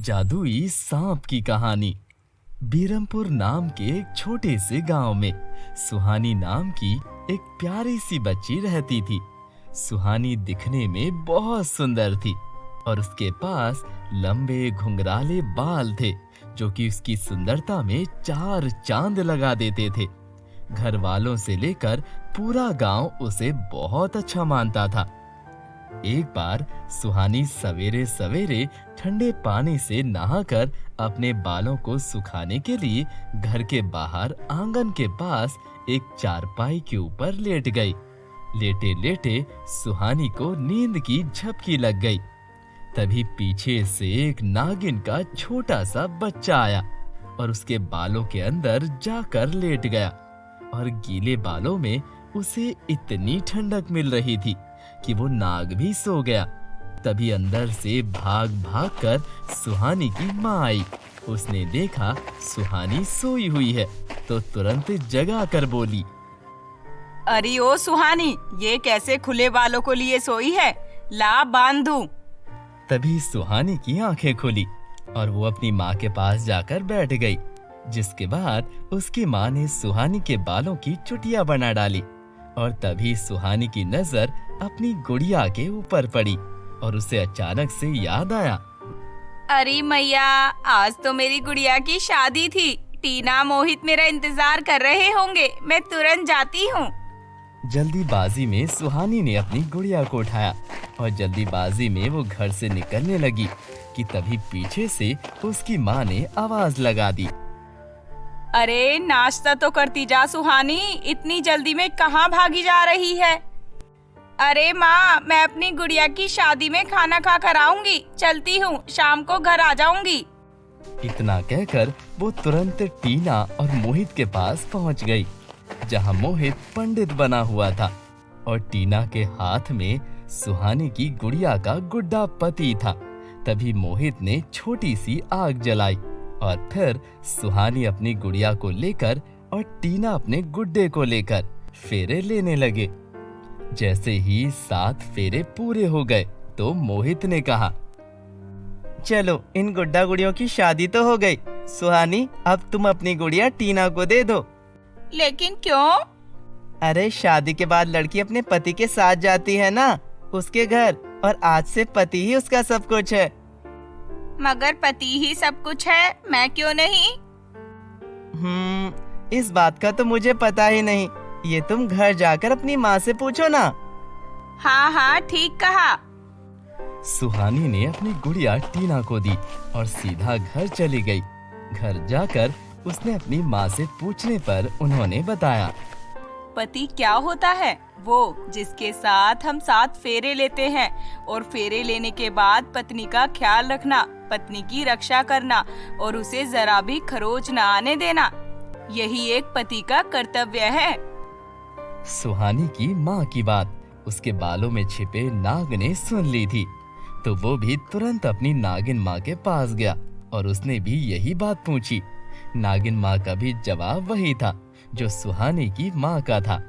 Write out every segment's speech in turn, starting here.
जादुई सांप की कहानी। बीरमपुर नाम के एक छोटे से गांव में सुहानी नाम की एक प्यारी सी बच्ची रहती थी। सुहानी दिखने में बहुत सुंदर थी और उसके पास लंबे घुंघराले बाल थे जो कि उसकी सुंदरता में चार चांद लगा देते थे। घर वालों से लेकर पूरा गांव उसे बहुत अच्छा मानता था। एक बार सुहानी सवेरे सवेरे ठंडे पानी से नहाकर अपने बालों को सुखाने के लिए घर के बाहर आंगन के पास एक चारपाई के ऊपर लेट गई। लेटे लेटे सुहानी को नींद की झपकी लग गई। तभी पीछे से एक नागिन का छोटा सा बच्चा आया और उसके बालों के अंदर जाकर लेट गया और गीले बालों में उसे इतनी ठंडक मिल रही थी कि वो नाग भी सो गया। तभी अंदर से भाग भाग कर सुहानी की माँ आई। उसने देखा सुहानी सोई हुई है तो तुरंत जगा कर बोली, अरे ओ सुहानी, ये कैसे खुले बालों को लिए सोई है? ला बांध दूं। तभी सुहानी की आंखें खुली और वो अपनी माँ के पास जाकर बैठ गई। जिसके बाद उसकी माँ ने सुहानी के बालों की चुटिया बना डाली और तभी सुहानी की नजर अपनी गुड़िया के ऊपर पड़ी और उसे अचानक से याद आया, अरे मैया, आज तो मेरी गुड़िया की शादी थी। टीना मोहित मेरा इंतजार कर रहे होंगे, मैं तुरंत जाती हूँ। जल्दीबाजी में सुहानी ने अपनी गुड़िया को उठाया और जल्दीबाजी में वो घर से निकलने लगी कि तभी पीछे से उसकी माँ ने आवाज लगा दी, अरे नाश्ता तो करती जा सुहानी, इतनी जल्दी में कहाँ भागी जा रही है? अरे माँ, मैं अपनी गुड़िया की शादी में खाना खा कर आऊंगी, चलती हूँ, शाम को घर आ जाऊंगी। इतना कहकर वो तुरंत टीना और मोहित के पास पहुँच गई, जहाँ मोहित पंडित बना हुआ था और टीना के हाथ में सुहानी की गुड़िया का गुड्डा पति था। तभी मोहित ने छोटी सी आग जलाई और फिर सुहानी अपनी गुड़िया को लेकर और टीना अपने गुड्डे को लेकर फेरे लेने लगे। जैसे ही 7 फेरे पूरे हो गए तो मोहित ने कहा, चलो इन गुड्डा गुड़ियों की शादी तो हो गई। सुहानी, अब तुम अपनी गुड़िया टीना को दे दो। लेकिन क्यों? अरे शादी के बाद लड़की अपने पति के साथ जाती है ना, उसके घर, और आज से पति ही उसका सब कुछ है। मगर पति ही सब कुछ है, मैं क्यों नहीं? इस बात का तो मुझे पता ही नहीं। ये तुम घर जाकर अपनी माँ से पूछो ना। हाँ हाँ, ठीक कहा। सुहानी ने अपनी गुड़िया टीना को दी और सीधा घर चली गई। घर जाकर उसने अपनी माँ से पूछने पर उन्होंने बताया, पति क्या होता है? वो जिसके साथ हम 7 फेरे लेते हैं और फेरे लेने के बाद पत्नी का ख्याल रखना, पत्नी की रक्षा करना और उसे जरा भी खरोच न आने देना, यही एक पति का कर्तव्य है। सुहानी की माँ की बात उसके बालों में छिपे नाग ने सुन ली थी तो वो भी तुरंत अपनी नागिन माँ के पास गया और उसने भी यही बात पूछी। नागिन माँ का भी जवाब वही था जो सुहानी की माँ का था।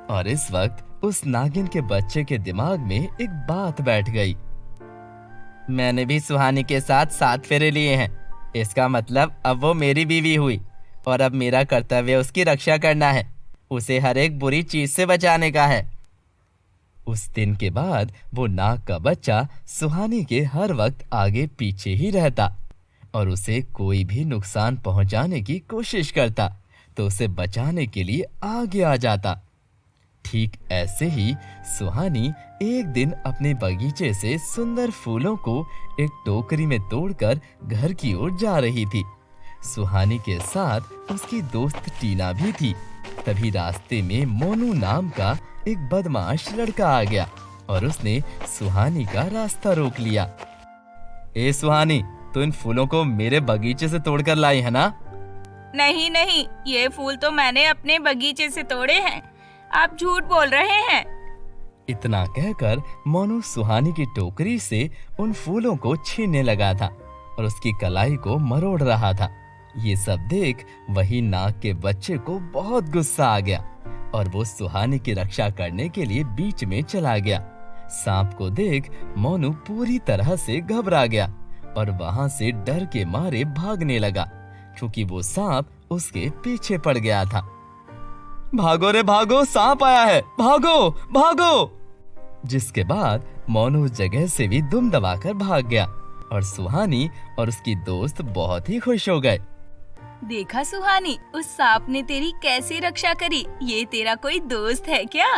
और इस वक्त उस नागिन के बच्चे के दिमाग में एक बात बैठ गई, मैंने भी सुहानी के साथ 7 फेरे लिए हैं, इसका मतलब अब वो मेरी बीवी हुई और अब मेरा कर्तव्य उसकी रक्षा करना है, उसे हर एक बुरी चीज से बचाने का है। उस दिन के बाद वो नाग का बच्चा सुहानी के हर वक्त आगे पीछे ही रहता और उसे कोई भी नुकसान पहुंचाने की कोशिश करता तो उसे बचाने के लिए आगे आ जाता। ठीक ऐसे ही सुहानी एक दिन अपने बगीचे से सुंदर फूलों को एक टोकरी में तोड़कर घर की ओर जा रही थी। सुहानी के साथ उसकी दोस्त टीना भी थी। तभी रास्ते में मोनू नाम का एक बदमाश लड़का आ गया और उसने सुहानी का रास्ता रोक लिया। ए सुहानी, तो इन फूलों को मेरे बगीचे से तोड़कर लाई है ना? नहीं नहीं, ये फूल तो मैंने अपने बगीचे से तोड़े हैं, आप झूठ बोल रहे हैं। इतना कहकर मोनू सुहानी की टोकरी से उन फूलों को छीनने लगा था और उसकी कलाई को मरोड़ रहा था। ये सब देख वही नाग के बच्चे को बहुत गुस्सा आ गया और वो सुहानी की रक्षा करने के लिए बीच में चला गया। सांप को देख मोनू पूरी तरह से घबरा गया और वहां से डर के मारे भागने लगा, क्योंकि वो सांप उसके पीछे पड़ गया था। भागो रे भागो, सांप आया है, भागो भागो। जिसके बाद मोनू उस जगह से भी दुम दबाकर भाग गया और सुहानी और उसकी दोस्त बहुत ही खुश हो गए। देखा सुहानी, उस सांप ने तेरी कैसी रक्षा करी। ये तेरा कोई दोस्त है क्या?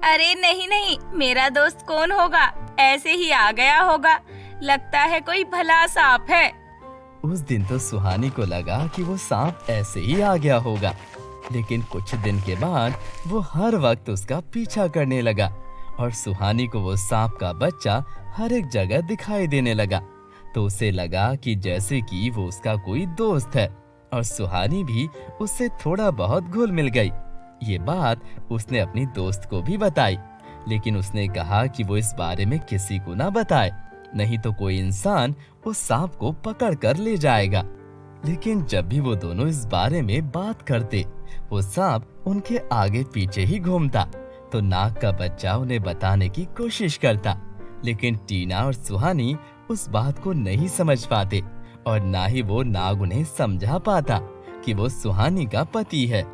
अरे नहीं नहीं, मेरा दोस्त कौन होगा, ऐसे ही आ गया होगा, लगता है कोई भला सांप है। उस दिन तो सुहानी को लगा कि वो सांप ऐसे ही आ गया होगा, लेकिन कुछ दिन के बाद वो हर वक्त उसका पीछा करने लगा और सुहानी को वो सांप का बच्चा हर एक जगह दिखाई देने लगा। तो उसे लगा कि जैसे कि वो उसका कोई दोस्त है और सुहानी भी उससे थोड़ा बहुत घुल मिल गई। ये बात उसने अपनी दोस्त को भी बताई, लेकिन उसने कहा कि वो इस बारे में किसी को ना बताए, नहीं तो कोई इंसान उस सांप को पकड़ कर ले जाएगा। लेकिन जब भी वो दोनों इस बारे में बात करते, वो सांप उनके आगे पीछे ही घूमता। तो नाग का बच्चा उन्हें बताने की कोशिश करता, लेकिन टीना और सुहानी उस बात को नहीं समझ पाते और ना ही वो नाग उन्हें समझा पाता कि वो सुहानी का पति है।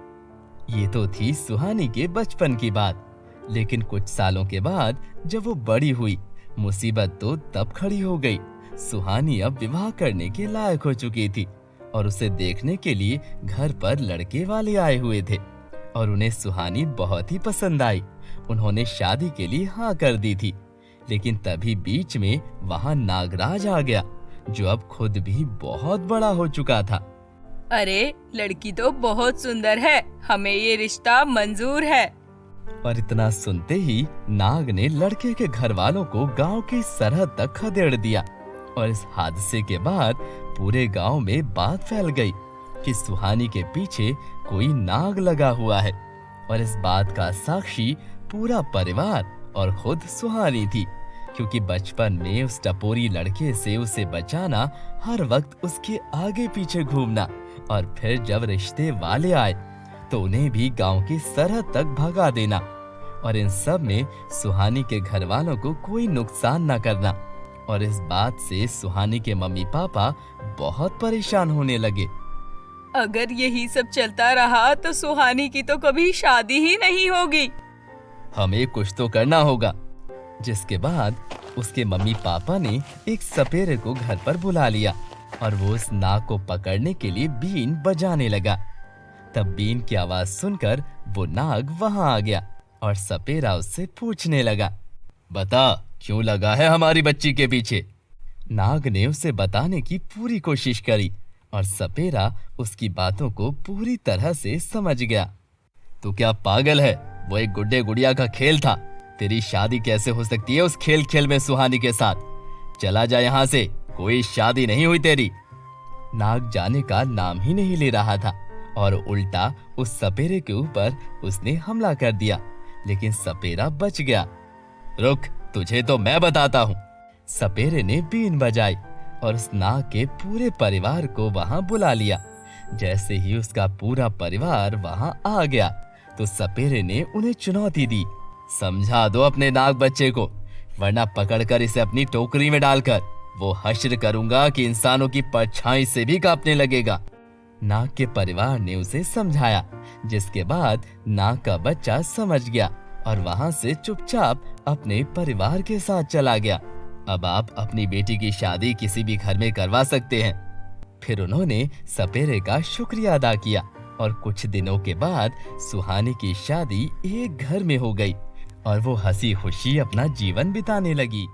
ये तो थी सुहानी के बचपन की बात, लेकिन कुछ सालों के बाद जब वो बड़ी हुई, मुसीबत तो तब खड़ी हो गई। सुहानी अब विवाह करने के लायक हो चुकी थी और उसे देखने के लिए घर पर लड़के वाले आए हुए थे और उन्हें सुहानी बहुत ही पसंद आई। उन्होंने शादी के लिए हाँ कर दी थी, लेकिन तभी बीच में वहाँ नागराज आ गया, जो अब खुद भी बहुत बड़ा हो चुका था। अरे लड़की तो बहुत सुंदर है, हमें ये रिश्ता मंजूर है। और इतना सुनते ही नाग ने लड़के के घर वालों को गांव की सरहद तक खदेड़ दिया और इस हादसे के बाद पूरे गांव में बात फैल गई कि सुहानी के पीछे कोई नाग लगा हुआ है। और इस बात का साक्षी पूरा परिवार और खुद सुहानी थी, क्योंकि बचपन में उस टपोरी लड़के से उसे बचाना, हर वक्त उसके आगे पीछे घूमना और फिर जब रिश्ते वाले आए तो उन्हें भी गांव की सरहद तक भगा देना और इन सब में सुहानी के घर वालों को कोई नुकसान न करना। और इस बात से सुहानी के मम्मी पापा बहुत परेशान होने लगे। अगर यही सब चलता रहा तो सुहानी की तो कभी शादी ही नहीं होगी। हमें कुछ तो करना होगा। जिसके बाद उसके मम्मी पापा ने एक सपेरे को घर पर बुला लिया और वो उस नाग को पकड़ने के लिए बीन बजाने लगा। तब बीन की आवाज सुनकर वो नाग वहां आ गया और सपेरा उससे पूछने लगा, बता क्यों लगा है हमारी बच्ची के पीछे। नाग ने उसे बताने की पूरी कोशिश करी और सपेरा उसकी बातों को पूरी तरह से समझ गया। तू क्या पागल है, वो एक गुड्डे गुड़िया का खेल था, तेरी शादी कैसे हो सकती है उस खेल खेल में सुहानी के साथ। चला जा यहाँ से, कोई शादी नहीं हुई तेरी। नाग जाने का नाम ही नहीं ले रहा था और उल्टा उस सपेरे के ऊपर उसने हमला कर दिया, लेकिन सपेरा बच गया। रुक, तुझे तो मैं बताता हूँ। सपेरे ने बीन बजाई और उस नाग के पूरे परिवार को वहां बुला लिया। जैसे ही उसका पूरा परिवार वहां आ गया तो सपेरे ने उन्हें चुनौती दी, समझा दो अपने नाग बच्चे को, वरना पकड़कर इसे अपनी टोकरी में डालकर वो हश्र करूंगा कि इंसानों की परछाई से भी कांपने लगेगा। नाग के परिवार ने उसे समझाया, जिसके बाद नाग का बच्चा समझ गया और वहां से चुपचाप अपने परिवार के साथ चला गया। अब आप अपनी बेटी की शादी किसी भी घर में करवा सकते हैं। फिर उन्होंने सपेरे का शुक्रिया अदा किया और कुछ दिनों के बाद सुहानी की शादी एक घर में हो गई और वो हंसी खुशी अपना जीवन बिताने लगी।